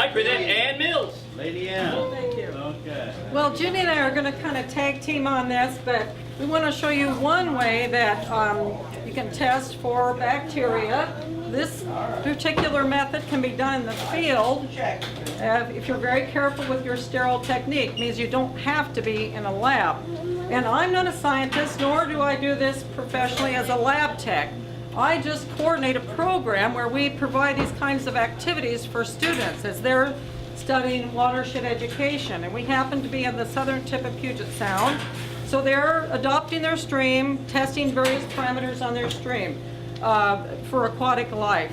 Hi, Bridget and Mills. Lady M. Thank you. Okay. Well, Ginny and I are going to kind of tag team on this, but we want to show you one way that you can test for bacteria. This particular method can be done in the field if you're very careful with your sterile technique. It means you don't have to be in a lab. And I'm not a scientist, nor do I do this professionally as a lab tech. I just coordinate a program where we provide these kinds of activities for students as they're studying watershed education. And we happen to be in the southern tip of Puget Sound. So they're adopting their stream, testing various parameters on their stream for aquatic life.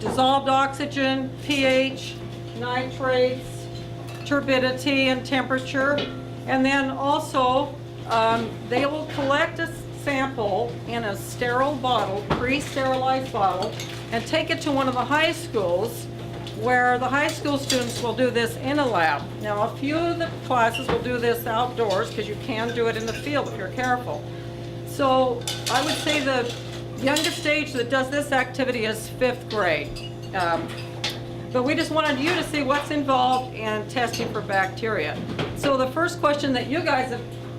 Dissolved oxygen, pH, nitrates, turbidity and temperature. And then also they will collect a sample in a sterile bottle, pre-sterilized bottle, and take it to one of the high schools where the high school students will do this in a lab. Now, a few of the classes will do this outdoors because you can do it in the field if you're careful. So I would say the youngest age that does this activity is 5th grade. But we just wanted you to see what's involved in testing for bacteria. So the first question that you guys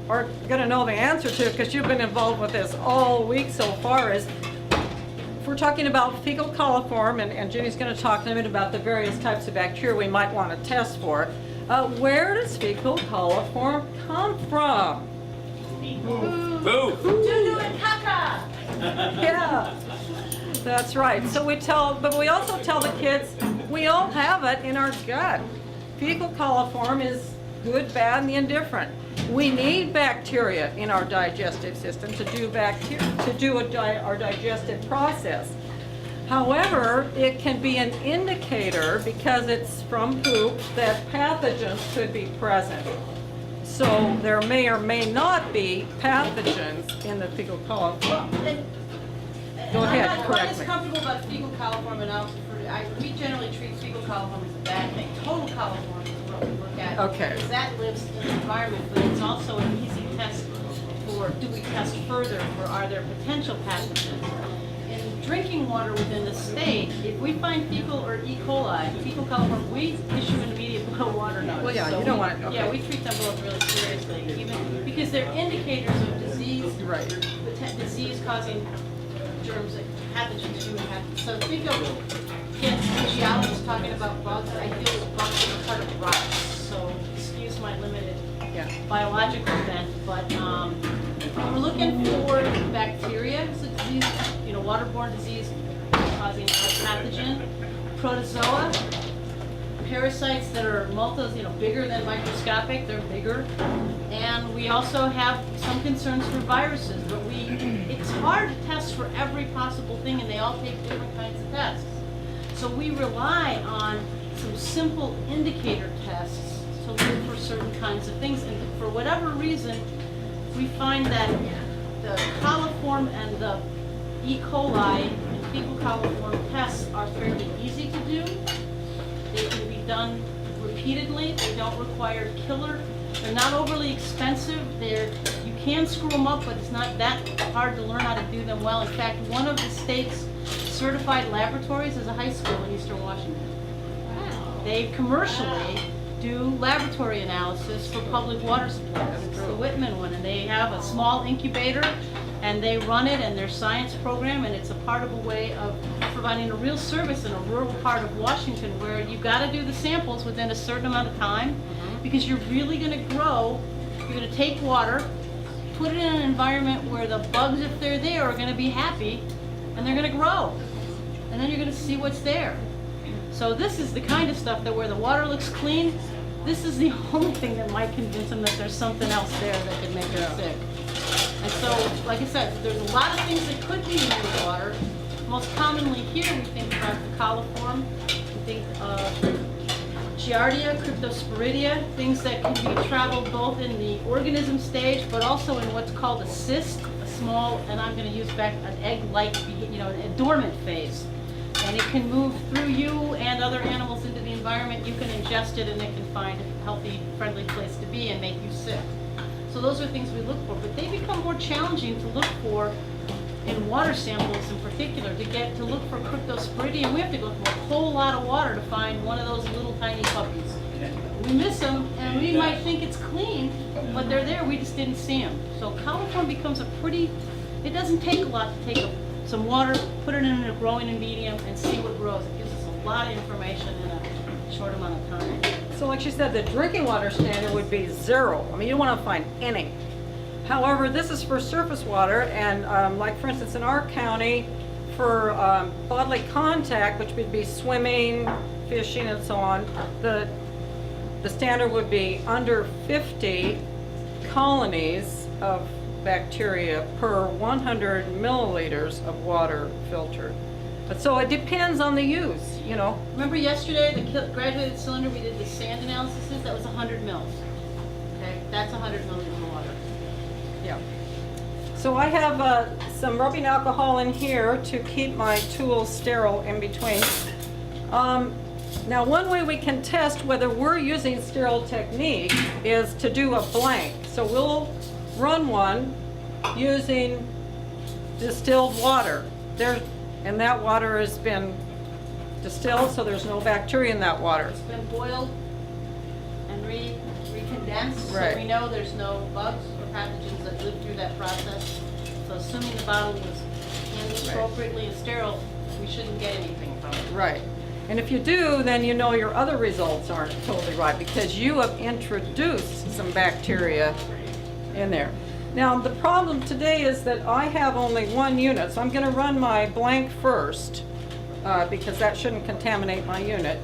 are going to know the answer to, because you've been involved with this all week so far, is if we're talking about fecal coliform, and Ginny's going to talk in a minute about the various types of bacteria we might want to test for, where does fecal coliform come from? Boo! Doo-doo and caca. Yeah, that's right. So but we also tell the kids we all have it in our gut. Fecal coliform is good, bad, and the indifferent. We need bacteria in our digestive system to do our digestive process. However, it can be an indicator, because it's from poop, that pathogens could be present. So there may or may not be pathogens in the fecal coliform. Go ahead, I'm correct not as me. comfortable about fecal coliform analysis. We generally treat fecal coliform as a bad thing. Total coliform is what we look at. Okay. Because that lives in the environment, but it's also an easy test for, do we test further for, are there potential pathogens? In drinking water within the state, if we find fecal or E. coli, fecal coliform, we issue an immediate boil water notice. Well, yeah, So you don't we- want it, okay. Yeah, we treat them both really seriously, even because they're indicators of disease. Right. Disease-causing germs, like pathogens, human pathogens. So think of kids, physiologists talking about bugs. I deal with bugs that are part of rocks. So excuse my limited biological bent, but we're looking for bacteria, so disease, waterborne disease causing a pathogen, protozoa, parasites that are bigger than microscopic, they're bigger. And we also have some concerns for viruses, but it's hard to test for every possible thing, and they all take different kinds of tests. So we rely on some simple indicator tests to look for certain kinds of things, and for whatever reason, we find that the coliform and the E. coli and fecal coliform tests are fairly easy to do. They can be done repeatedly. They don't require killer. They're not overly expensive. You can screw them up, but it's not that hard to learn how to do them well. In fact, one of the state's certified laboratories is a high school in Eastern Washington. They commercially do laboratory analysis for public water supplies. It's the Whitman one, and they have a small incubator, and they run it in their science program, and it's a part of a way of providing a real service in a rural part of Washington where you've got to do the samples within a certain amount of time, because you're really going to grow. You're going to take water, put it in an environment where the bugs, if they're there, are going to be happy, and they're going to grow. And then you're going to see what's there. So this is the kind of stuff that where the water looks clean, this is the only thing that might convince them that there's something else there that could make them sick. And so, like I said, there's a lot of things that could be in the water. Most commonly here, we think about the coliform. We think of Giardia, Cryptosporidia, things that can be traveled both in the organism stage, but also in what's called a cyst, a small, and I'm going to use back an egg-like, a dormant phase. And it can move through you and other animals into the environment. You can ingest it, and it can find a healthy, friendly place to be and make you sick. So those are things we look for, but they become more challenging to look for in water samples in particular to look for cryptosporidium. We have to go through a whole lot of water to find one of those little tiny puppies. We miss them, and we might think it's clean, but they're there, we just didn't see them. So coliform becomes it doesn't take a lot to take some water, put it in a growing medium, and see what grows. It gives us a lot of information in a short amount of time. So like she said, the drinking water standard would be 0. I mean, you don't want to find any. However, this is for surface water, and like for instance in our county, for bodily contact, which would be swimming, fishing, and so on, the standard would be under 50 colonies of bacteria per 100 milliliters of water filtered. But so it depends on the use, you know. Remember yesterday, the graduated cylinder, we did the sand analysis, that was 100 mils. Okay, that's 100 milliliters of water. Yeah. So I have some rubbing alcohol in here to keep my tools sterile in between. Now one way we can test whether we're using sterile technique is to do a blank. So we'll run one using distilled water. And that water has been distilled, so there's no bacteria in that water. It's been boiled and recondensed, Right. so we know there's no bugs or pathogens that live through that process. So assuming the bottle was handled appropriately and sterile, we shouldn't get anything from it. Right. And if you do, then you know your other results aren't totally right because you have introduced some bacteria in there. Now the problem today is that I have only one unit, so I'm going to run my blank first because that shouldn't contaminate my unit.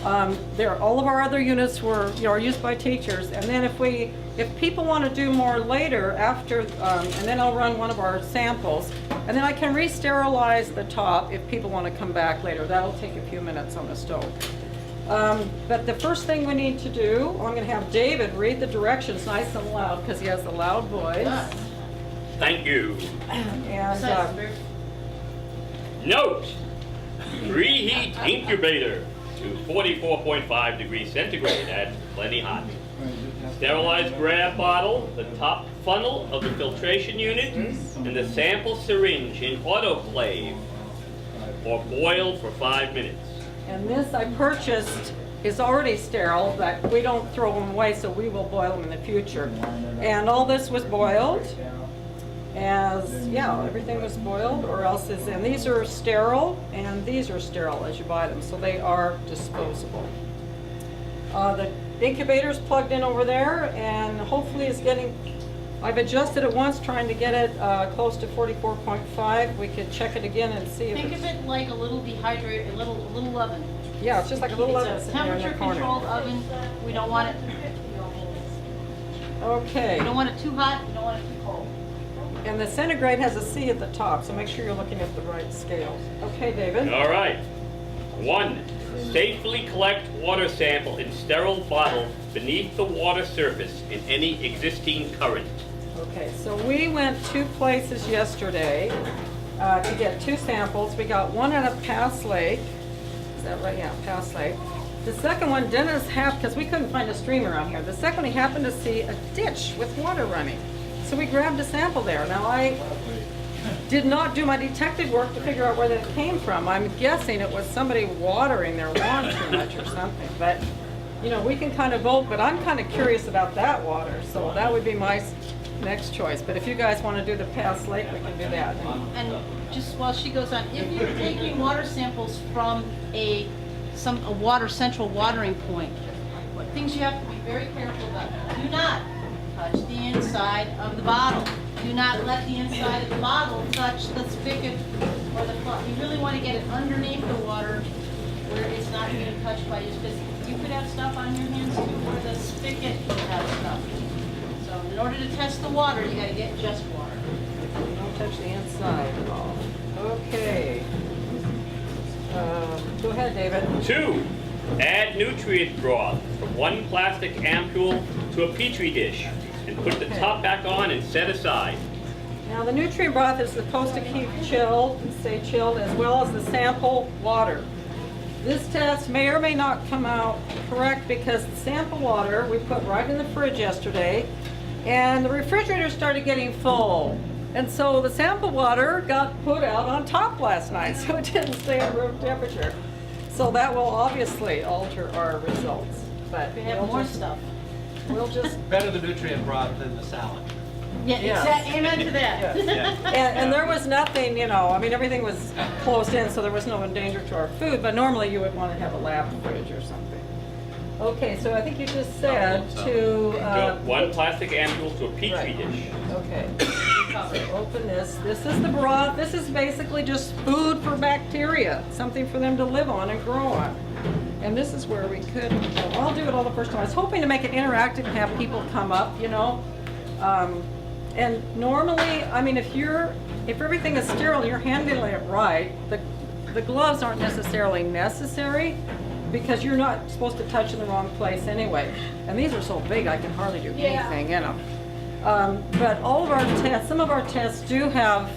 All of our other units are used by teachers, and then if people want to do more later after, and then I'll run one of our samples, and then I can re-sterilize the top if people want to come back later. That'll take a few minutes on the stove. But the first thing we need to do, I'm going to have David read the directions nice and loud because he has a loud voice. Thank you. And Note, preheat incubator to 44.5 degrees centigrade at plenty hot. Sterilize grab bottle, the top funnel of the filtration unit, and the sample syringe in autoclave or boil for 5 minutes. And this I purchased is already sterile, but we don't throw them away, so we will boil them in the future. And all this was boiled, everything was boiled, or else is in. These are sterile, and these are sterile as you buy them, so they are disposable. The incubator's plugged in over there, and hopefully it's getting, I've adjusted it once, trying to get it close to 44.5. We could check it again and see if Think of it like a little dehydrated, a little oven. Yeah, it's just like a little oven It's a sitting there in the temperature-controlled corner. oven. We don't want it. Okay. You don't want it too hot. You don't want it too cold. And the centigrade has a C at the top, so make sure you're looking at the right scales. Okay, David? All right. 1. Safely collect water sample in sterile bottle beneath the water surface in any existing current. Okay, so we went 2 places yesterday to get 2 samples. We got one at a Pass Lake. Is that right? Yeah, Pass Lake. The second one, Dennis because we couldn't find a stream around here. The second, he happened to see a ditch with water running. So we grabbed a sample there. Now I did not do my detective work to figure out where that came from. I'm guessing it was somebody watering their lawn too much or something. But, you know, we can kind of vote, but I'm kind of curious about that water. So that would be my next choice. But if you guys want to do the Pass Lake, we can do that. And just while she goes on, if you're taking water samples from a central watering point, what things you have to be very careful about. Do not touch the inside of the bottle. Do not let the inside of the bottle touch the spigot or the cloth. You really want to get it underneath the water where it's not being touched by you, because you could have stuff on your hands too, or the spigot will have stuff. So in order to test the water, you got to get just water. Don't touch the inside at all. Okay. Go ahead, David. 2. Add nutrient broth from 1 plastic ampule to a petri dish and put the top back on and set aside. Now the nutrient broth is supposed to keep chilled, stay chilled, as well as the sample water. This test may or may not come out correct because the sample water we put right in the fridge yesterday, and the refrigerator started getting full. And so the sample water got put out on top last night, so it didn't stay at room temperature. So that will obviously alter our results, but We have we'll more just- stuff. We'll just, Better the nutrient broth than the salad. Yeah, Yes. exactly, amen to that. and there was nothing, you know, I mean, everything was closed in, so there was no danger to our food, but normally you would want to have a lab fridge or something. Okay, so I think you just said to, One plastic ampule to a petri right. dish. okay. So open this. This is the broth. This is basically just food for bacteria, something for them to live on and grow on. And this is where we could, I'll do it all the first time. I was hoping to make it interactive and have people come up, you know. And normally, I mean, if everything is sterile, you're handling it right, the gloves aren't necessarily necessary because you're not supposed to touch in the wrong place anyway. And these are so big, I can hardly do anything in them. But all of our tests, some of our tests do have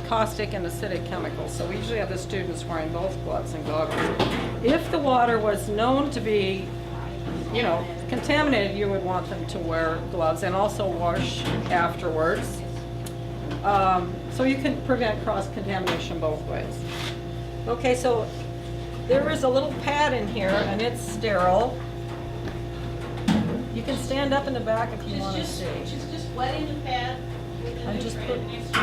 caustic and acidic chemicals, so we usually have the students wearing both gloves and goggles. If the water was known to be, you know, contaminated, you would want them to wear gloves and also wash afterwards. So you can prevent cross-contamination both ways. Okay, so there is a little pad in here and it's sterile. You can stand up in the back if you want to see. She's just wetting the pad with the I'm just nutrient.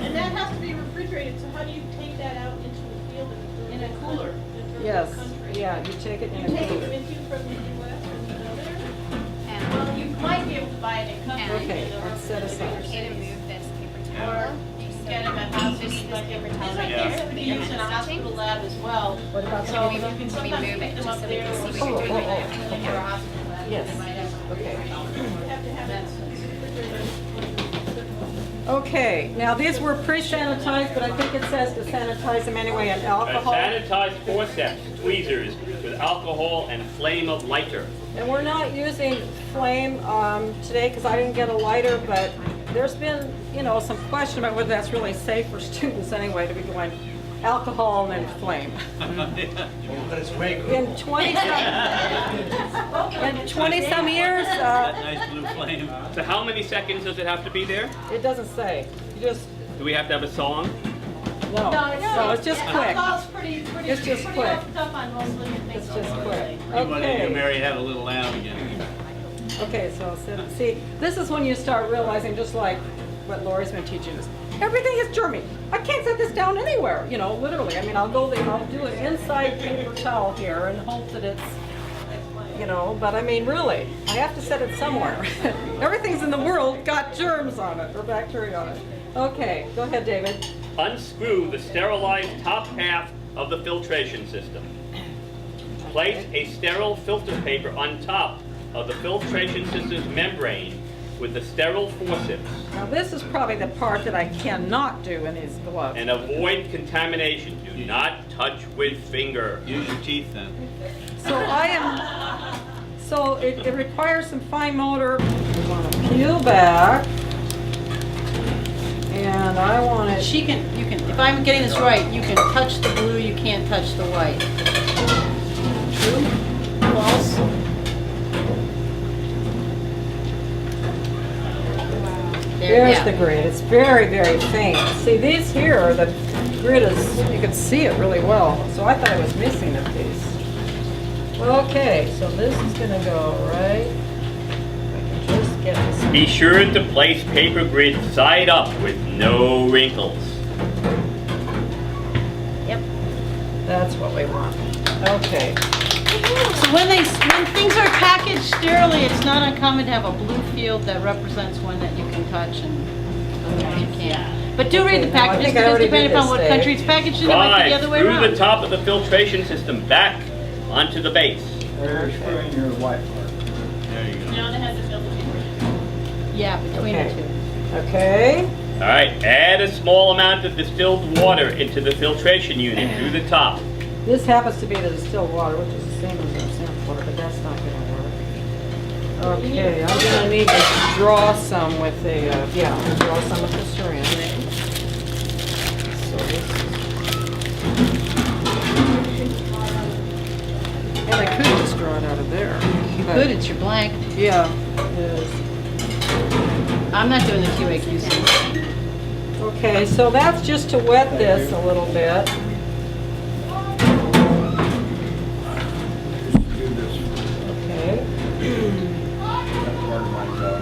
And that has to be refrigerated, so how do you take that out into the field in a cooler? Yes, yeah, you take it in You a take it cooler. with you from the US or the other? Well, you might be able to buy it in country. Okay, let's set aside. Okay to move this paper Or towel. you can get them at houses. This like paper These towel are right things there. that we use in a hospital lab as well. What about So the- you can Can we sometimes move pick it them just up so we there can or see what something you're doing? in a hospital lab. Yes. They might have Okay. You have to have that. Okay, now these were pre-sanitized, but I think it says to sanitize them anyway in alcohol. Sanitize forceps, tweezers with alcohol and flame of lighter. And we're not using flame today because I didn't get a lighter, but there's been, you know, some question about whether that's really safe for students anyway to be going alcohol and then flame. But it's way good. In 20 some years, That nice blue flame. So how many seconds does it have to be there? it doesn't say. You just, Do we have to have a song? no, it's just quick. Alcohol's pretty It's just quick. tough on most living things. It's just quick. You want to Okay. Mary have a little lamb again. Okay, so see, this is when you start realizing, just like what Lori's been teaching us, everything is germy. I can't set this down anywhere, you know, literally. I mean, I'll go there, I'll do an inside paper towel here and hope that it's, you know, but I mean, really, I have to set it somewhere. Everything's in the world got germs on it or bacteria on it. Okay, go ahead, David. Unscrew the sterilized top half of the filtration system. Place a sterile filter paper on top of the filtration system's membrane with the sterile forceps Now, this is probably the part that I cannot do in these gloves. and avoid contamination. Do not touch with finger. Use your teeth then. So it requires some fine motor. We want to peel back. And I want it. You can, if I'm getting this right, you can touch the blue, you can't touch the white. True? False? There's yeah. the grid. It's very, very faint. See, these here, the grid is, you can see it really well. So I thought I was missing a piece. Okay, so this is gonna go right. I can just get this. Be sure to place paper grid side up with no wrinkles. Yep. That's what we want. Okay. So when things are packaged sterilely, it's not uncommon to have a blue field that represents one that you can touch and others you can't. But do read the Okay, no, I packages think I because already depending did upon this, what Dave. country it's packaged in, it might be the 5. other way Screw the around. top of the filtration system back onto the base. There's screwing your white part. There you go. Now they have the filter paper. Yeah, between Okay. the two. Okay. All right, add a small amount of distilled water into the filtration unit through the top. This happens to be the distilled water, which is the same as our sample water, but that's not gonna work. Okay, I'm gonna need to draw some with the, yeah, I'll draw some with the syringe. So this and I could just draw it out of there. You but- could, it's your blank. Yeah, it is. I'm not doing the QAQC. Okay, so that's just to wet this a little bit. Do this, Okay. that part of my job.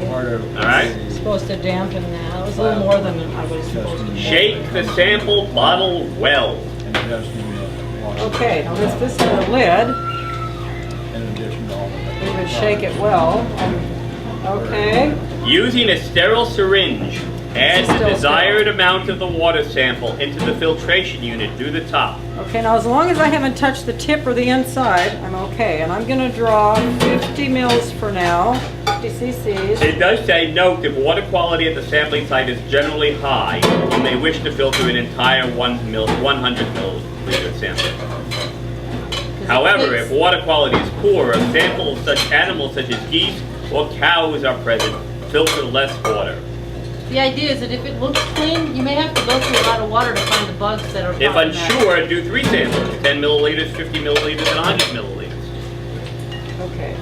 Part of. All right. Supposed to dampen that. It was a little more than I was supposed to. Shake the sample bottle well. And testing the water. Okay, now this is a lid. In addition to all of that. We would shake it well. Okay. Using a sterile syringe, add the Still desired amount of the water sample into the filtration unit through the top. Okay, now as long as I haven't touched the tip or the inside, I'm okay. And I'm gonna draw 50 mils for now, 50 cc's. It does say, note, if water quality at the sampling site is generally high, you may wish to filter an entire 100 milliliter sample. However, if water quality is poor, a sample of such animals such as geese or cows are present, filter less water. The idea is that if it looks clean, you may have to go through a lot of water to find the bugs that are If problematic. unsure, do 3 samples, 10 milliliters, 50 milliliters, and 100 milliliters. Okay.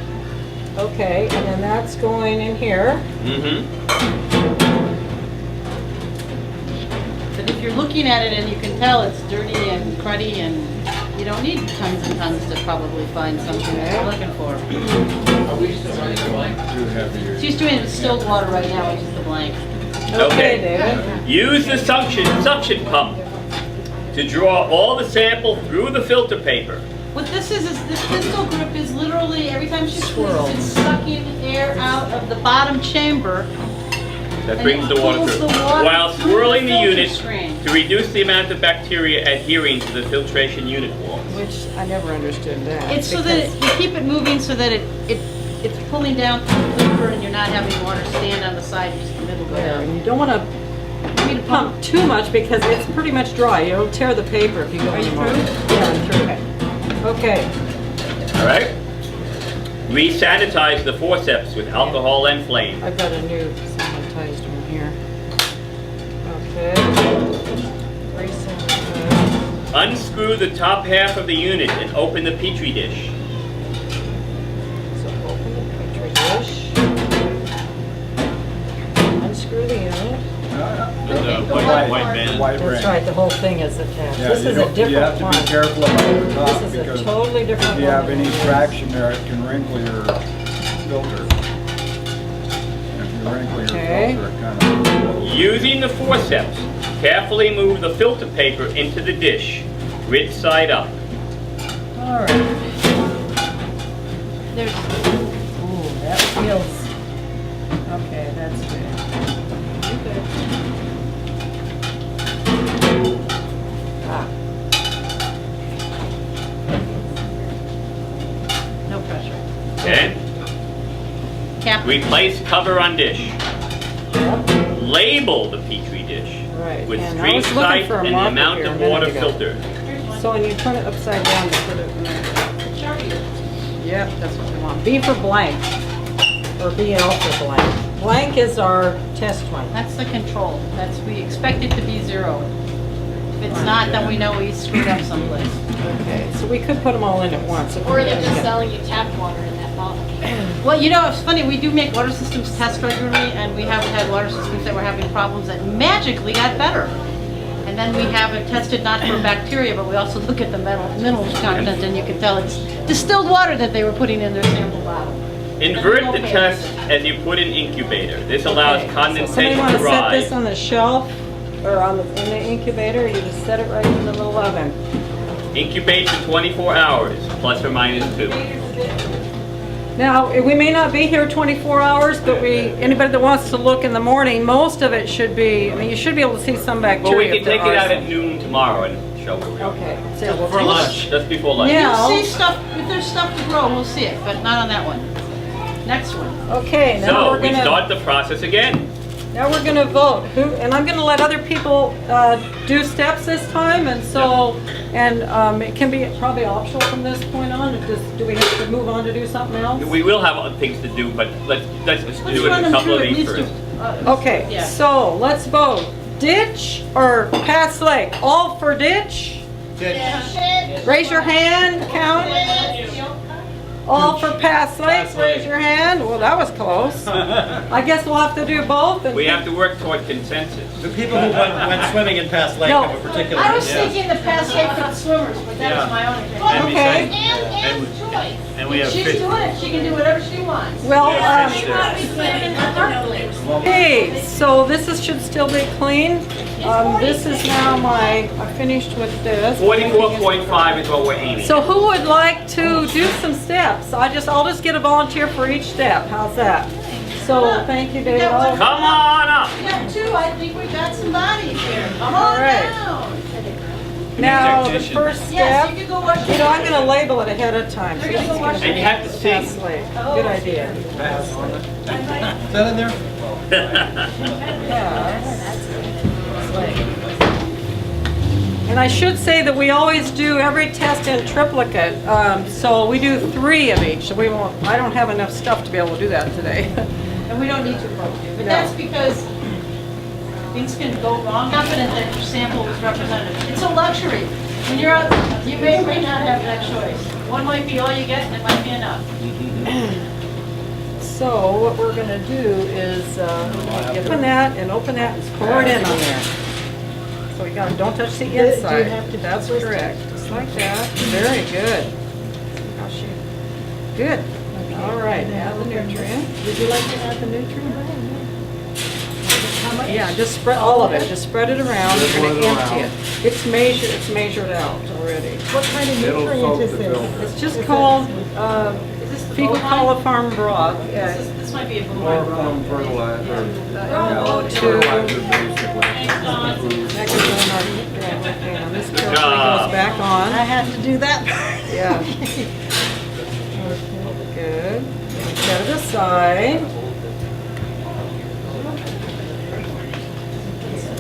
Okay, and then that's going in here. Mm-hmm. But if you're looking at it and you can tell it's dirty and cruddy and you don't need tons and tons to probably find something that you're looking for. Too heavy. She's doing distilled water right now, which is the blank. Okay, David. Use the suction pump to draw all the sample through the filter paper. What this is this pistol grip is literally, every time she Swirl. squeezes, it's sucking air out of the bottom chamber. That And brings it the water pulls through. the water While through swirling the the filter unit screen. to reduce the amount of bacteria adhering to the filtration unit walls. Which I never understood that. It's so that you keep it moving so that it's pulling down through the filter and you're not having water stand on the side, just the middle go There, down. and you don't want to pump too much because it's pretty much dry. It'll tear the paper if you go Are you anymore. through? Yeah, I'm through. Okay. All right? Re-sanitize the forceps with alcohol and flame. I've got a new sanitized one here. Okay. Re-sanitize. Unscrew the top half of the unit and open the petri dish. So open the petri dish. Unscrew the unit. The white band. White That's ring. right, the whole thing is attached. Yeah, This you is a don't- You have different to one. be careful about the top This is because a totally different if you one. have any traction there, it can wrinkle your filter. If you wrinkle your Okay. filter, it kind of. Using the forceps, carefully move the filter paper into the dish, grit side up. All right. There's, Ooh, that feels, okay, that's good. Ah, no pressure. Okay? Cap. Replace cover on dish. yep, Label the petri dish right. with And I stream was looking site for a and the marker amount here a of minute water ago. filtered. So when you turn it upside down, to put it in there. Yep, that's what we want. B for blank, or BL for blank. Blank is our test one. That's the control. We expect it to be 0. If it's not, then we know we screwed up someplace. Okay, so we could put them all in at once. if Or we they're didn't just get- selling you tap water in that bottle. Well, you know, it's funny, we do make water systems tests regularly, and we have had water systems that were having problems that magically got better. And then we have it tested not for bacteria, but we also look at the minerals content, and you can tell it's distilled water that they were putting in their sample bottle. Invert the test as you put in incubator. This allows Okay, so condensation somebody want to to set this rise. on the shelf, or on in the incubator, you just set it right in the little oven. Incubate for 24 hours, plus or minus 2. Now, we may not be here 24 hours, but anybody that wants to look in the morning, most of it should be, I mean, you should be able to see some Well, bacteria. we if can there take it are out some. at noon tomorrow and show where we are. Okay, so we'll For take- lunch. Just before lunch. Yeah. You'll see stuff, if there's stuff to grow, we'll see it, but not on that one. Next one. Okay, now So we're we gonna, start the process again. now we're gonna vote. And I'm gonna let other people do steps this time, and so, and it can be probably optional from this point on. Do we have to move on to do something else? We will have other things to do, but let's just Let's do it run a them couple through of at these least. first. Okay, Yeah. so let's vote. Ditch or pass lake? All for ditch? Raise your hand, count. All for Pass Lake, raise your hand. Well, that was close. I guess we'll have to do both. And We have to work toward consensus. The people who went swimming in Pass Lake No. have a particular. I was thinking the past eight for the swimmers, but that was my own opinion. Okay. And choice. And we have She's fish. doing it, she can do whatever she wants. Well, fish there. hey, so should still be clean. This is now I finished with this. 44.5 is what we're aiming. So who would like to do some steps? I'll just get a volunteer for each step. How's that? So thank you, Dave. Come on up. We got two, I think we got some bodies here. Come All on right. down. Now the technician. first Yes, step. you can go wash You your know, I'm going to label it ahead of time. You're gonna go wash And you have to sing. Pass Lake. Good idea. Is that in there? And I should say that we always do every test in triplicate. So we do 3 of each. So I don't have enough stuff to be able to do that today. And we don't need to vote. But No. that's because things can go wrong. Confident that your sample was representative. It's a luxury. When you're out, you may or may not have that choice. One might be all you get, and it might be enough. So what we're going to do is open that and pour it in on there. So you don't touch the inside. That's correct. Just like that. Very good. How she? Good. All right. Add the nutrient. Would you like to add the nutrient? Yeah, just spread all of it. Just spread it around. You're going to empty it. It's measured out already. What kind of It'll nutrient soak is the this? filter. It's just called Is this the fecal bovine? coliform broth. Yeah. This might be a Or bovine. from fertilizer. Go to Fertilizer basically. that goes on our, yeah, this carefully goes back on. I had to do that part. Yeah. Good. Set it aside.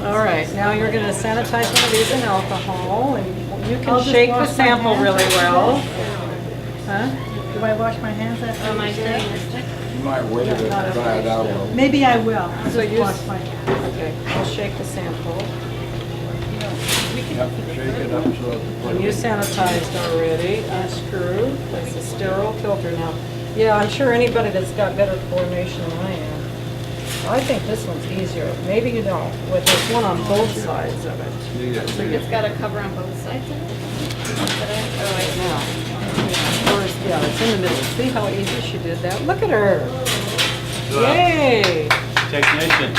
All right, now you're going to sanitize one of these in alcohol, and you I'll can just shake the wash my sample hands. really well. Huh? Do I wash my hands after? Am I saying? You might wait it and dry it out a little. Maybe I will. I'll So just you- wash my hands. Okay, I'll shake the sample. You have to shake it up so that the And you sanitized already, unscrew, place a sterile filter. Now, yeah, I'm sure anybody that's got better coordination than I am. I think this one's easier. Maybe you don't, with this one on both sides of it. It's got a cover on both sides of it? Right now. First, yeah, it's in the middle. See how easy she did that? Look at her. Yay! Technician.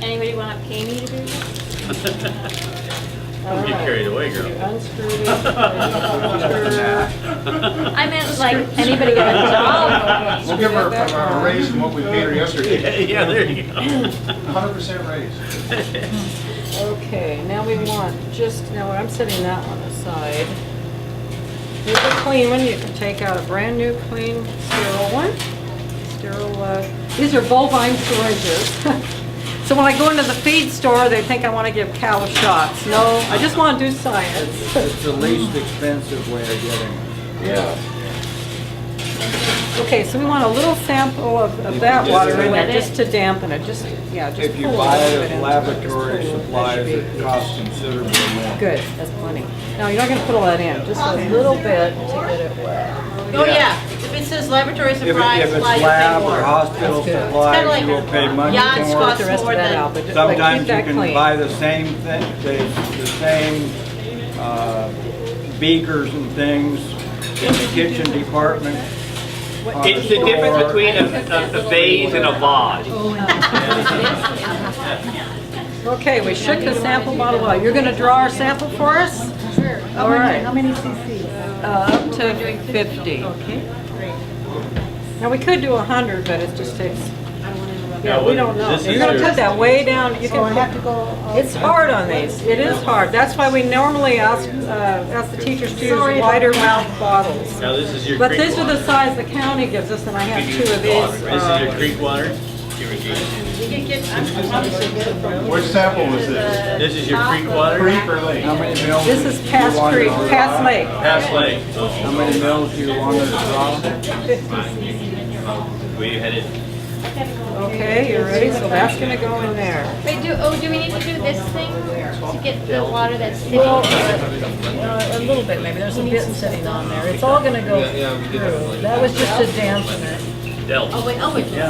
Anybody want to pay me to do this? All Don't get right. carried away, girl. You unscrew it. I meant like, anybody got a job? We'll give her a raise from what we paid her yesterday. Yeah, there you go. 100% raise. Okay, now we want now I'm setting that one aside. Here's a clean one. You can take out a brand new clean sterile one. These are bovine syringes. So when I go into the feed store, they think I want to give cow shots. No, I just want to do science. It's the least expensive way of getting it. Yeah. Okay, so we want a little sample of that water in there just to dampen it. Just If you pull a buy little it bit at into laboratory it. Just pull it. That supplies, should be- it costs considerably more. Good, that's plenty. Now, you're not going to put all that in, just a little bit to get it wet. Oh, yeah. If it says laboratory If supplies, it's supply, you pay lab or more. hospital That's good. Kinda supplies, like you will pay much Jan's more. cost The rest of more that than- out, but just Sometimes keep you that can clean. buy the same thing, the same beakers and things in the kitchen department. It's the difference between a vase and a vase. Okay, we shook the sample bottle out. You're going to draw our sample for us? Sure. All right. How many cc's? Up to 50. Okay. Now, we could do 100, but it just takes, Now, we don't know. this You're is going to your- put that way down. You So I can have to go. It's hard on these. It is hard. That's why we normally ask the teachers to use Sorry about wider that. mouth bottles. Now, this is your But creek these are water. the size the county gives us, and I have 2 of these. This is your creek water. Irrigation. You can get, I'm obviously good from. Which sample was this? This is your creek water. Creek or lake? How many mils? This is Pass Creek, Pass Lake. Pass Lake. How many mils do you want it to draw? Where you headed? Okay, you ready? So that's gonna go in there. Wait, do we need to do this thing to get the water that's sitting? Well, a little bit maybe. There's a bit sitting on there. It's all gonna go through. That was just to dampen it. Del. Oh, wait, okay.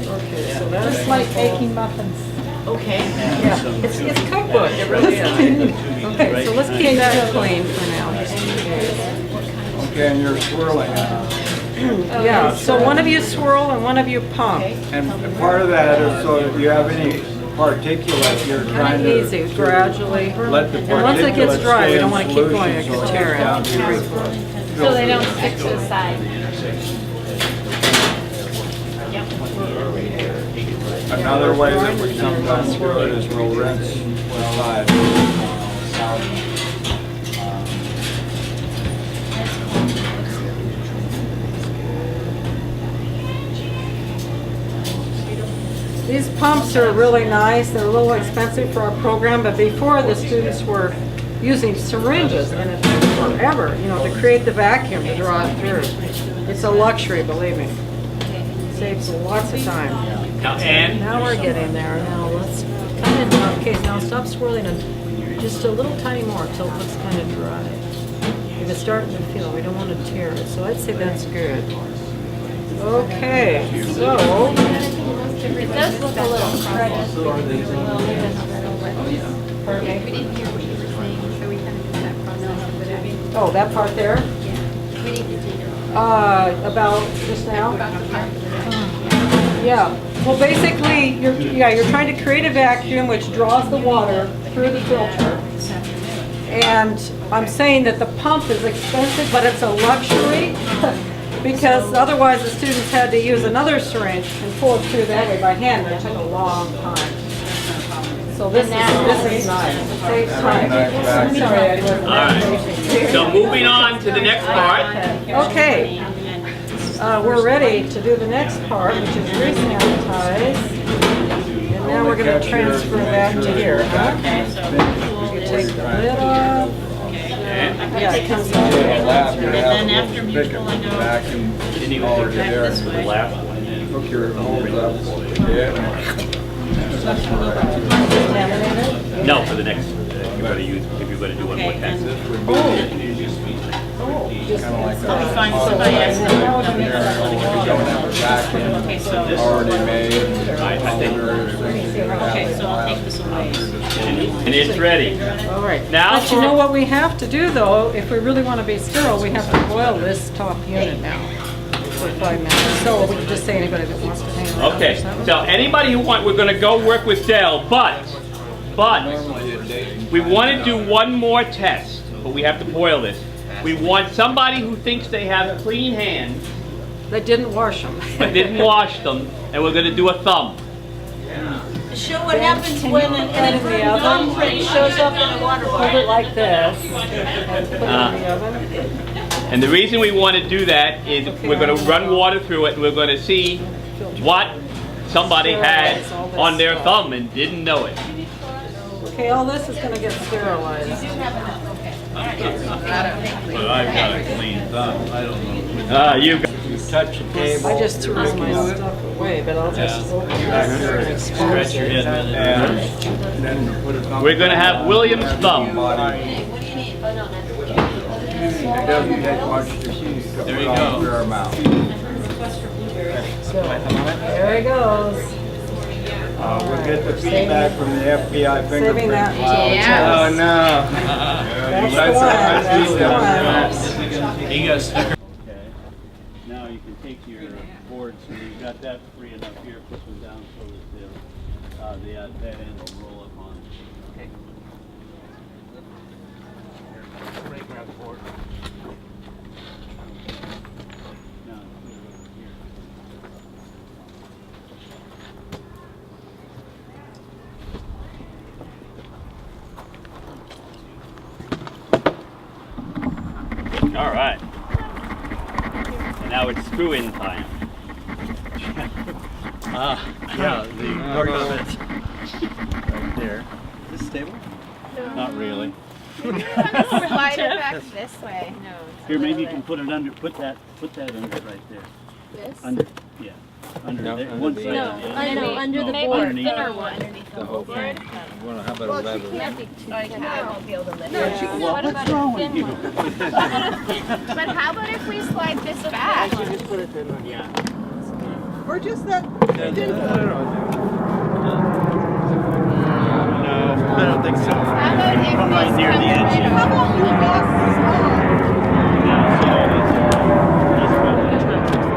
Okay, so that's like baking muffins. Okay. Yeah, it's cookbook, it really is. Okay, so let's keep that clean for now, just in case. Okay, and you're swirling. Yeah, so one of you swirl and one of you pump. And part of that is so if you have any particulate, you're trying Kind to of easy, gradually. let the And once it gets particulate dry, we stay don't in want to keep going, it solution could so tear it gets down it. to your So they don't stick to the side. Another way that we sometimes do it is we'll rinse side. These pumps are really nice. They're a little expensive for our program, but before the students were using syringes and it took forever, you know, to create the vacuum to draw it through. It's a luxury, believe me. Saves lots of time. Now, Ann, Now we're getting there. Now let's kind of, okay, now stop swirling and just a little tiny more until it looks kind of dry. If it's starting to feel, we don't want to tear it, so I'd say that's good. Okay, so, It does look a little crusty. pardon me? We didn't hear what you were saying, so we kind of did that process. Oh, that part there? We need to take it. About just now? Yeah, well, basically, you're trying to create a vacuum which draws the water through the filter. And I'm saying that the pump is expensive, but it's a luxury, because otherwise the students had to use another syringe and pull it through that way by hand, which took a long time. So this is nice. It saves time. Sorry, I wasn't all right. So moving on to the next part. Okay, we're ready to do the next part, which is re-sanitize. And now we're going to transfer that to here. You take the lid off. Yeah, it comes out. And then after mutual, I go Back and back this way. hook your hose up. Yeah. No, for the next, if you're going to do one more Okay, test. Kind of like I'll find somebody else. you don't have a vacuum Okay, so, already made. I think- okay, so I'll take this away. And it's ready. All right. Now But you know what we have to do, though, if we really want to be sterile, we have to boil this top unit now for 5 minutes. So we can just say anybody that wants to hang around. or Okay, something. so anybody who we're going to go work with Dell, but we want to do one more test, but we have to boil this. We want somebody who thinks they have clean hands, They didn't wash them. but didn't wash them, and we're going to do a thumb. Show what happens when an inadvertent oven? thumbprint shows up in a water Hold it bottle. like this. And put it in the oven. And the reason we want to do that is we're going to run water through it, and we're going to see what somebody had on their thumb and didn't know it. Okay, all this is going to get sterilized. But I've got a clean thumb, I don't know. You You touch the table. I just threw my stuff away, but I'll just open this and expose Scratch your it. head with And it. then put it on. We're going to have William's thumb. It doesn't take much to put There you on go. through our mouth. There it goes. We'll get the feedback from the FBI fingerprint. Saving that. Yeah. Oh, no. That's the one. He got stuck. Okay, now you can take your board, so you've got that free enough here, put them down so that that end will roll up on it. Okay. Grab the board. Now, put it over here. All right. And now it's screw-in time. Yeah, the part of it right there. Is this stable? Not really. Slide it back this way. No. Here, maybe you can put it under, put that under right there. This? Under, yeah, under there, one side. No, yeah. I know, under the No, board. underneath. Thinner one. Underneath the whole board. Well, how about a level? Can't be too I won't be able to lift Well, it. what's wrong with you? But how about if we slide this back? Or just that No, I don't think so. How about if Come this right near the comes edge, right yeah. up? How about you walk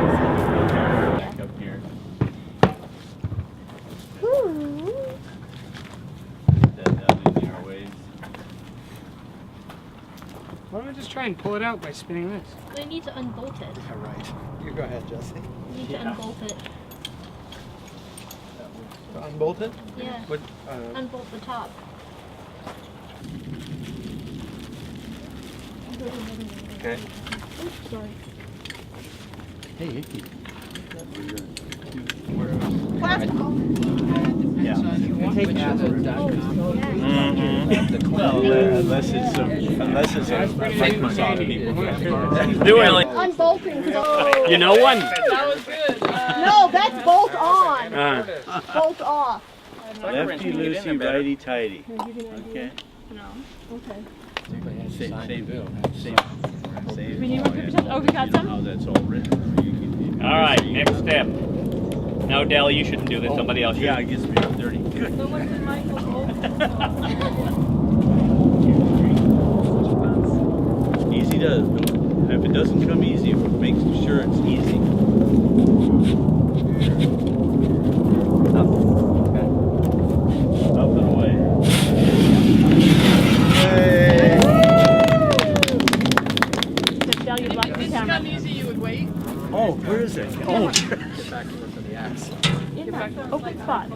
Back up here. Put that down in your ways. Why don't I just try and pull it out by spinning this? They need to unbolt it. All right. You go ahead, Jesse. You need to unbolt it. Unbolt it? Yeah. What, Unbolt the top. okay. Oops, sorry. Hey, Hickey. Well, unless it's a Microsoft people. Unbolting. You know one? No, that's bolt on. Bolt off. Lefty loosey, righty tighty. Okay. No. Okay. Same. We need 1%. Oh, we got some? How that's all written. All right, next step. No, Dell, you shouldn't do this. Somebody else should. Yeah, it gets me dirty. Good. Easy does. If it doesn't come easy, make sure it's easy. Up and away. Dell, you blocked the camera. Oh, where is it? Oh, In that open spot.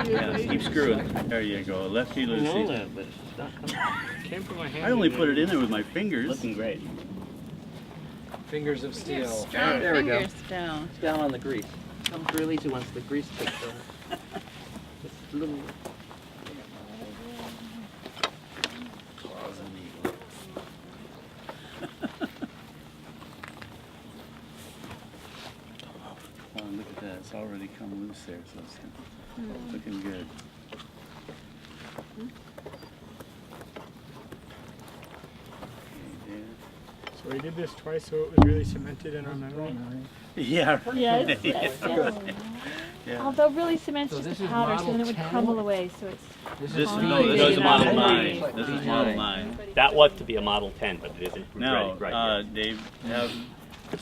yeah, keep screwing. There you go. Lefty loosey. Can't put my hand I only in put it in there with my fingers. Looking great. Fingers of steel. There we go. Down. Down on the grease. Comes real easy once the grease takes over. Just a little. Oh, look at that. It's already come loose there, so it's looking good. Okay, So we did this twice so it was really cemented in our memory. there. Yeah. Yes. Yeah. Although really cement's So just this a is powder, so model then it would 10? crumble away, so it's... This Oh, no, yeah, this is yeah, model yeah. 9. This is model 9. That was to be a Model 10, but it isn't Now, ready right here. Dave, have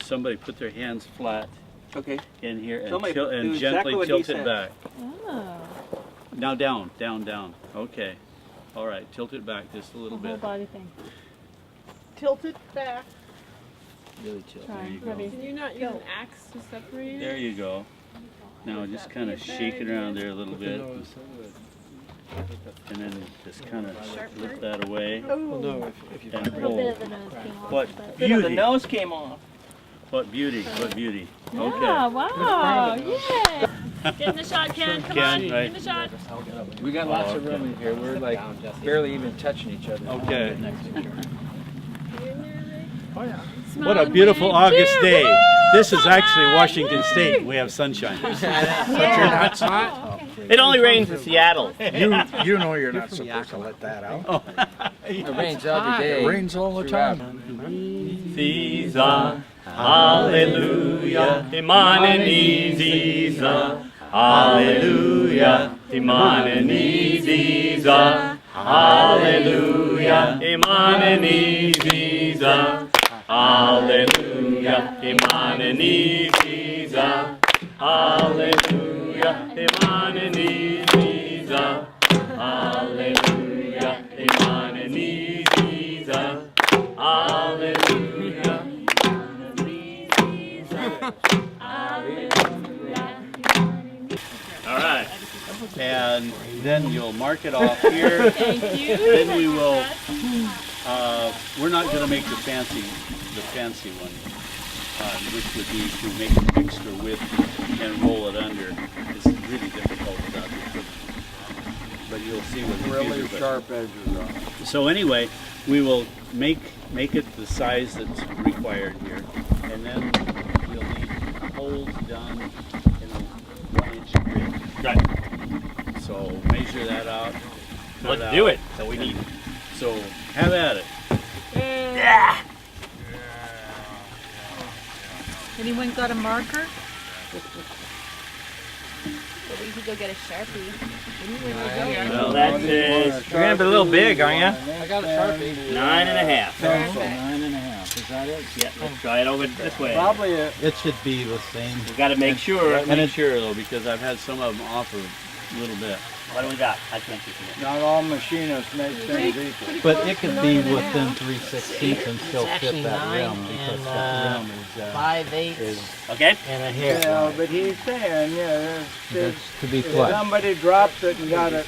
somebody put their hands flat Okay. in here and, Somebody tilt, and do gently exactly what he tilt it said. back. Oh. Now down, down, down. Okay. All right, tilt it back just a little The whole bit. body thing. Tilt it back. Really chill. Try. you go. Ready. Can you not use an axe to separate There you go. Now just kind of shake it around there a little bit, and then just kind of flip that away. Well, no, if you And A little pull. bit of the nose came off. What but- The beauty! nose came off. What beauty! What beauty! Yeah, Okay. wow, yeah. Get in the shot, Ken. Come Ken, on, right. get in the shot. We got lots of room in here. We're like barely even touching each other. Okay. Smile What a and beautiful wave. August Cheer. day! Woo! This is actually Sunshine. Washington Yay. State. We have sunshine. That's hot. It only rains in Seattle. You know you're not supposed to let that out. It rains every day. It rains all the time. Ziza, hallelujah, Imanani Ziza, hallelujah, Imanani Ziza, hallelujah, Imanani Ziza, hallelujah, Imanani Ziza, hallelujah, Imanani Ziza, hallelujah, Imanani Ziza, hallelujah. All right. And then you'll mark it off here. Thank you. Then we will, we're not going to make the fancy one, which would be to make an extra width and roll it under. It's really difficult without the equipment. But you'll see what really sharp edges on it. So anyway, we will make it the size that's required here, and then we'll need holes done in a 1-inch grid. Right. So measure that out. cut Let's do out. it. So we need. So have at it. Anyone got a marker? But we could go get a Sharpie. Well, that's You're gonna be a little big, aren't you? I got a Sharpie. 9.5. Pencil, 9.5, is that it? Yeah, let's try it over this way. Probably it. It should be the same. We got to make sure. And it's sure though, because I've had some of them offer a little bit. What do we got? I can't see it. Not all machinists make things equal. But it could be within 3/16 and still It's fit actually that 9 rim because and, the rim is 5/8 Okay. and a hair. Yeah, but he's saying, yeah, it's to be if flush. somebody dropped it and got it,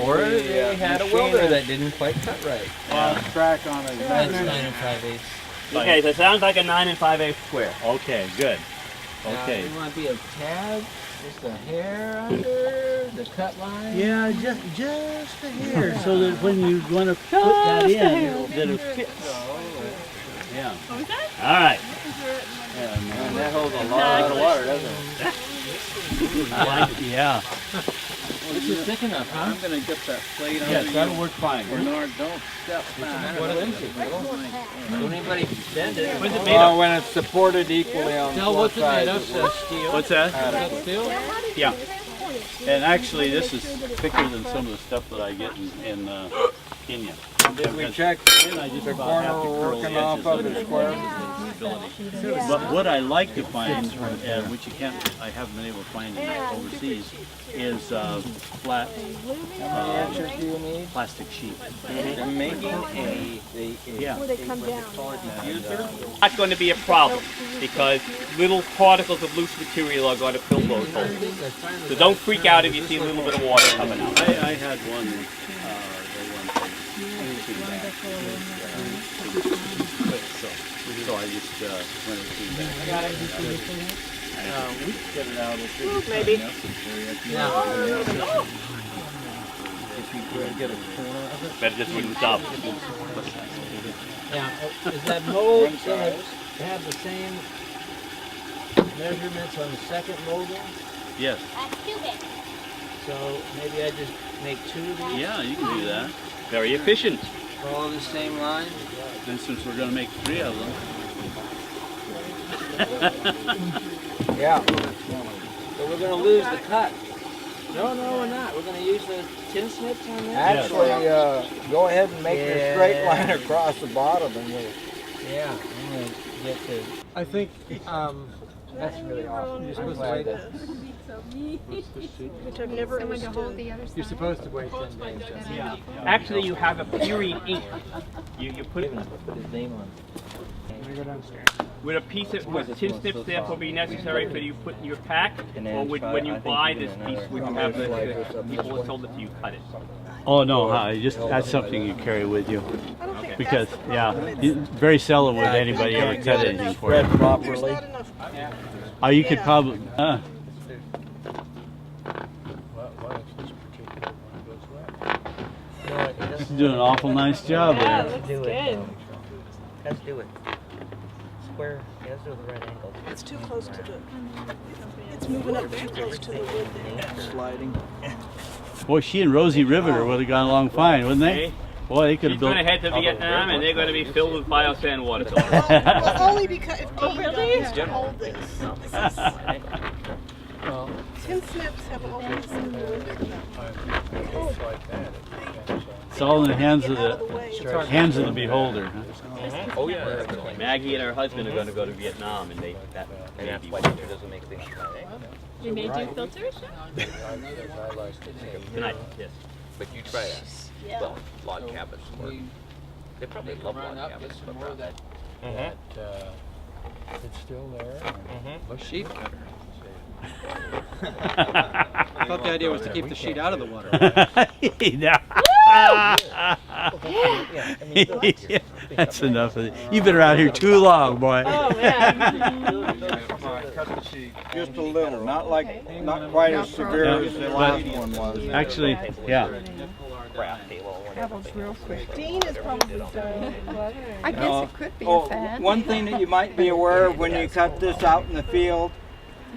Or they had a welder machinist that didn't quite cut right. lost track on his That's measurement. 9 and 5/8. Okay, so it sounds like a 9 5/8 square. Okay, good. Okay. You want to be a tad, just a hair under the cut line. Yeah, just a hair, so that when you want to put that in, that it fits. Yeah. All right. And that holds a lot of water, doesn't it? Yeah. This is thick enough, huh? I'm gonna get that plate on Yes, that'll work fine. Bernard, don't step back. Don't anybody bend it. What's it made Well, of? when it's supported equally on Tell both what's it made sides. of, steel. What's that? Is that steel? Yeah. And actually, this is thicker than some of the stuff that I get in Kenya. Did we check I just the about corner have to we're curl working the off edges of of the it. square? But what I like to find, which I haven't been able to find overseas, is flat How many inches do you need? plastic sheet. They're making Yeah. Not going to be a problem because little particles of loose material are going to fill those holes. So don't freak out if you see a little bit of water coming out. I had one. So I just went through that. We can get it out if Maybe. If you could get a corner of it. Better just wouldn't stop. Yeah. Is that mold going to have the same measurements on the second molding? Yes. So maybe I just make 2 of these? Yeah, you can do that. Very efficient. All the same line? And since we're going to make 3 of them. Yeah. So we're going to lose the cut. No, we're not. We're going to use the tin snips on that? Actually, go ahead and make your straight line across the bottom and you'll... Yeah. I'm going to get the... I think that's really awesome. You're supposed to wait. Which I've never understood. You're supposed to wait 10 days. Yeah. Actually, you have a period ink. You put it Put his name on. with a piece of with tin snips. Therefore, be necessary for you put in your pack, or when you buy this piece, would you have the people who sold it to you cut it? Oh no, that's something you carry with you. Because very seldom would anybody ever cut anything for you. properly. Oh, you could probably. Doing an awful nice job Yeah, there. looks Do it. good. Let's do it. Square. Yeah, let's do it the right angle. It's too close to the, it's moving up too close to the wood there. Sliding. Boy, she and Rosie Riveter would have gone along fine, wouldn't they? Boy, they could She's have going built. to head to Vietnam, and they're going to be filled with biosand water. Well, only because if Oh, really? used to hold this. Tin snips have always been It's all in the hands of the beholder. Huh? Oh yeah. Maggie and her husband are going to go to Vietnam, and that may be why it doesn't make things We made you filters? tonight. Yes. But you try that. Well, log cabins work. They probably love log cabins. It's still there. Sheet cutter. I thought the idea was to keep the sheet out of the water. That's enough of it. You've been around here too long, boy. Oh, man. Just a little, not quite as severe as the last one was. Actually, yeah. Real quick. Dean is probably done. I guess it could be a Oh, fad. one thing that you might be aware of when you cut this out in the field,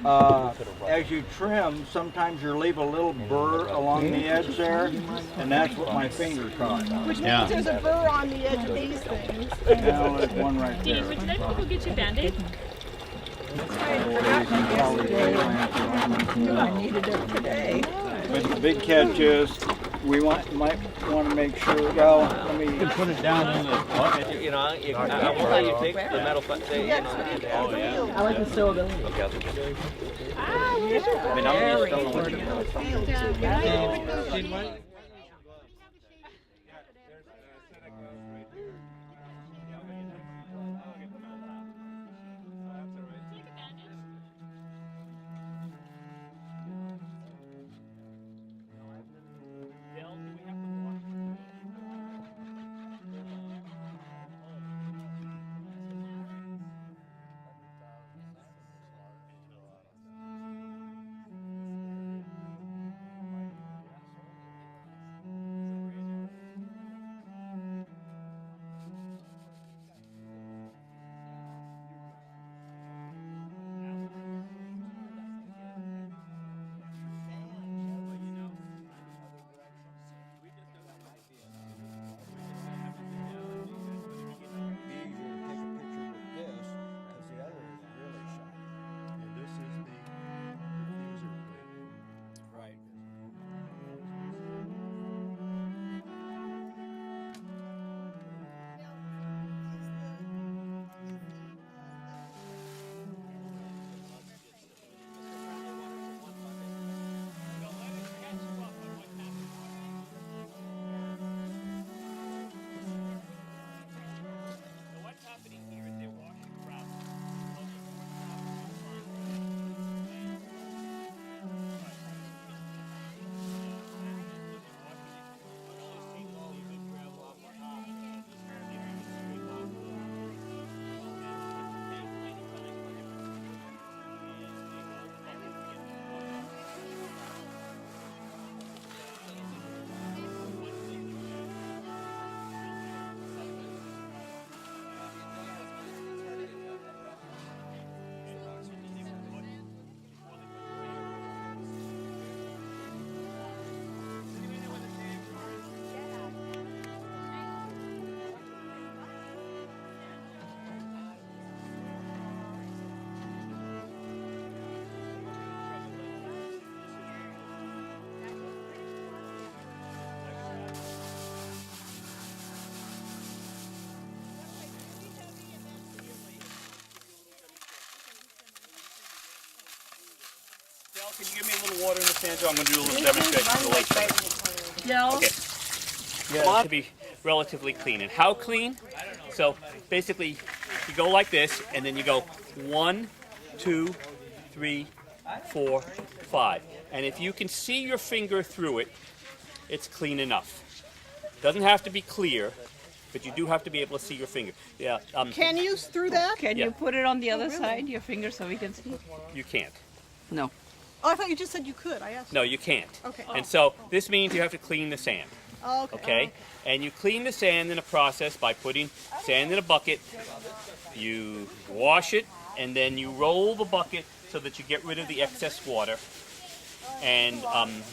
as you trim, sometimes you leave a little burr along the edge there, and that's what my finger caught. Which means there's a burr on the edge of these things. Now there's one right Dean, there. would you like me to go get you a Band-Aid? I needed it today. But the big catch is, we might want to make sure, well, let me Put it down in the bucket. You know, I won't let you take the metal, you know, I like the soda. I mean, I'm just don't know what you Can you give me a little water in the sand? I'm going to do a little demonstration for the lake. Yeah. Okay. I want it to be relatively clean. And how clean? So basically, you go like this, and then you go 1, 2, 3, 4, 5. And if you can see your finger through it, it's clean enough. Doesn't have to be clear, but you do have to be able to see your finger. Yeah. Can you through that? Can Yeah. you put it on the other side, your finger, so we can see? You can't. No. Oh, I thought you just said you could. I asked. No, you can't. Okay. And so this means you have to clean the sand. Oh, okay. Okay? And you clean the sand in a process by putting sand in a bucket. You wash it, and then you roll the bucket so that you get rid of the excess water. And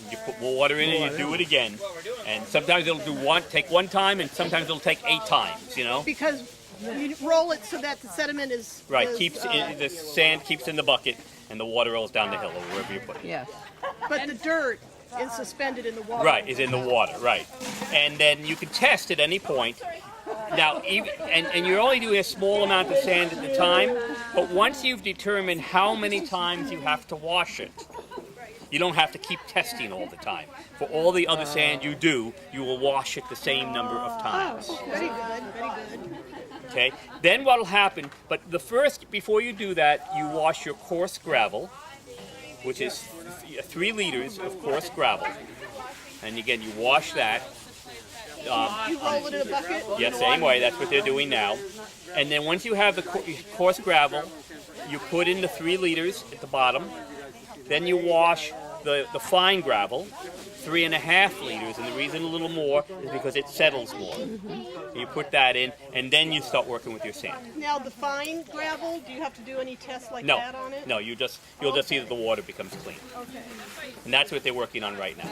you put more water in it, and you do it again. And sometimes it'll take one time, and sometimes it'll take 8 times. You know? Because you roll it so that the sediment is Right. is, The sand keeps in the bucket, and the water rolls down the hill or wherever you put it. Yes. But the dirt is suspended in the water. Right, is in the water, right. And then you can test at any point. Now, and you're only doing a small amount of sand at the time, but once you've determined how many times you have to wash it, you don't have to keep testing all the time. For all the other sand you do, you will wash it the same number of times. Very good, very good. Okay? Then what'll happen, but before you do that, you wash your coarse gravel, which is 3 liters of coarse gravel. And again, you wash that. You roll it in a bucket? Yeah, same way. That's what they're doing now. And then once you have the coarse gravel, you put in the 3 liters at the bottom. Then you wash the fine gravel, 3.5 liters. And the reason a little more is because it settles more. You put that in, and then you start working with your sand. Now the fine gravel, do you have to do any tests like No, that on it? no. You'll just see that the water becomes clean. Okay. And that's what they're working on right now.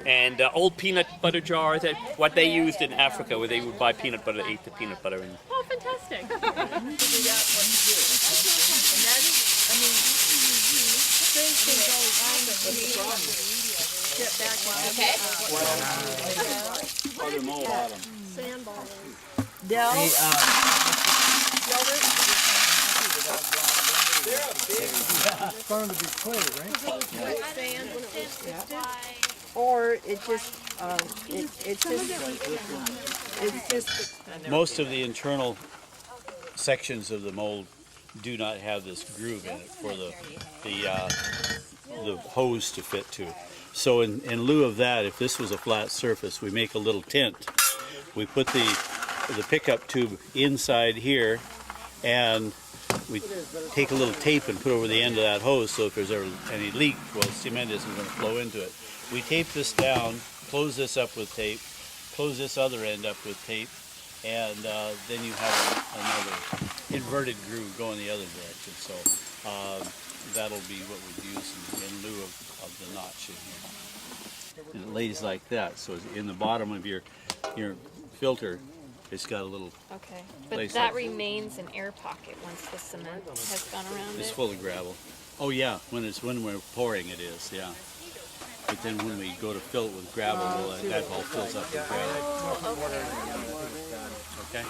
And old peanut butter jars, what they used in Africa, where they would buy peanut butter, ate the peanut butter. And Oh, fantastic. Okay. Other mold bottom. Sandball. It's going to be clay, right? Sand when it was sifted. Or it just, it's just. Most of the internal sections of the mold do not have this groove in it for the hose to fit to. So in lieu of that, if this was a flat surface, we make a little tent. We put the pickup tube inside here, and we take a little tape and put over the end of that hose, so if there's ever any leak, well, cement isn't going to flow into it. We tape this down, close this up with tape, close this other end up with tape, and then you have another inverted groove going the other direction. So that'll be what we use in lieu of the notch in here. And it lays like that. So in the bottom of your filter, it's got a little. Okay, but place that like, remains an air pocket once the cement has gone around it's it. full of gravel. Oh yeah, when we're pouring it is, yeah. But then when we go to fill it with gravel, that all fills up with gravel. Okay.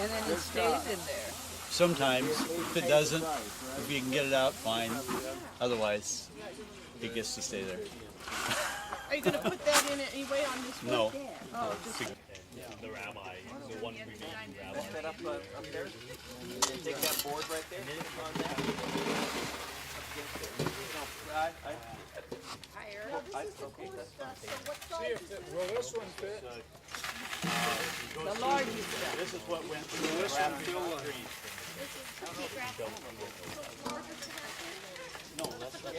And then it stays in there. Sometimes, if it doesn't, if you can get it out, fine. Otherwise, it gets to stay there. Are you going to put that in anyway on this wood? No. Oh, just the rami, the one remaining rami. Set up there. Take that board right there. Will this one fit? The largest stuff. This is what went through Will this one fill No, that's not.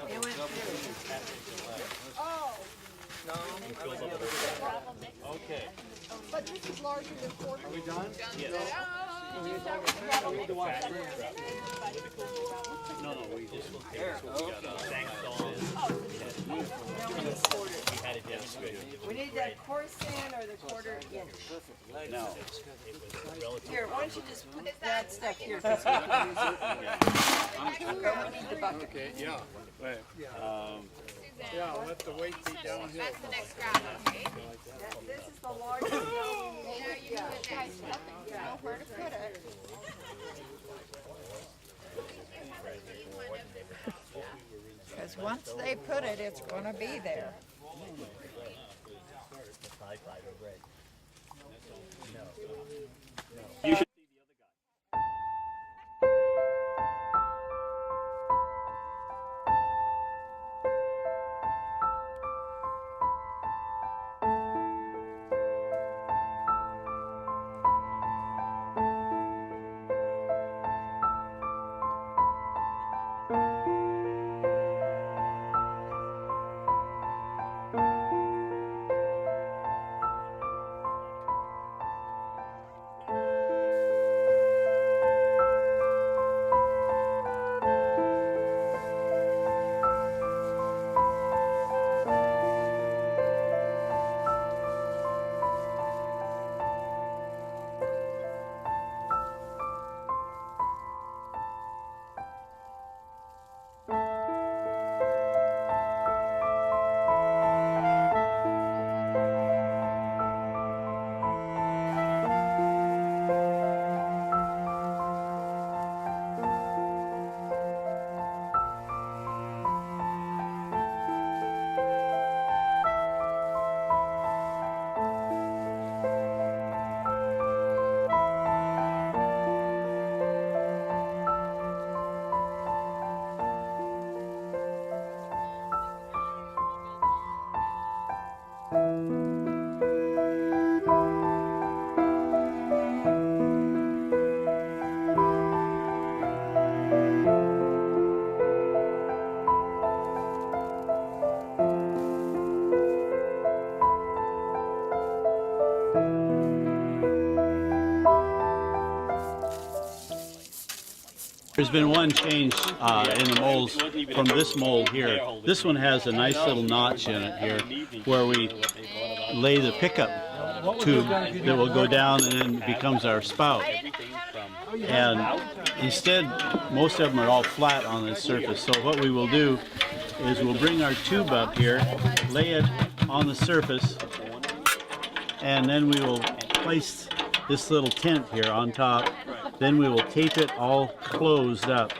It went Oh, Okay. but this is larger than quarter. Are we done? Yes. No, we just will take this what we got. We had it demonstrated. We need that coarse sand or the quarter inch. No. Here, why don't you just put that stuff here? 'Cause we can use it. We need the bucket. Okay, yeah. Right. Yeah, let the weight be downhill. That's the next gravel, right? This is the largest. Now you put that stuff and you know where to put it. Because once they put it, it's going to be there. You should There's been one change in the molds from this mold here. This one has a nice little notch in it here where we lay the pickup tube that will go down and then becomes our spout. And instead, most of them are all flat on this surface. So what we will do is we'll bring our tube up here, lay it on the surface, and then we will place this little tent here on top. Then we will tape it all closed up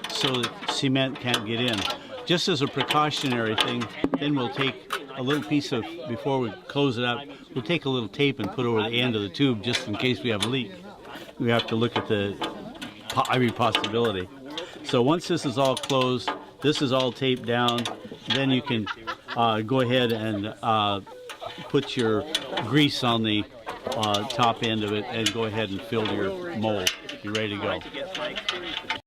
so that cement can't get in. Just as a precautionary thing, then we'll take a little piece of, before we close it up, we'll take a little tape and put over the end of the tube just in case we have a leak. We have to look at every possibility. So once this is all closed, this is all taped down, then you can go ahead and put your grease on the top end of it and go ahead and fill your mold. You're ready to go.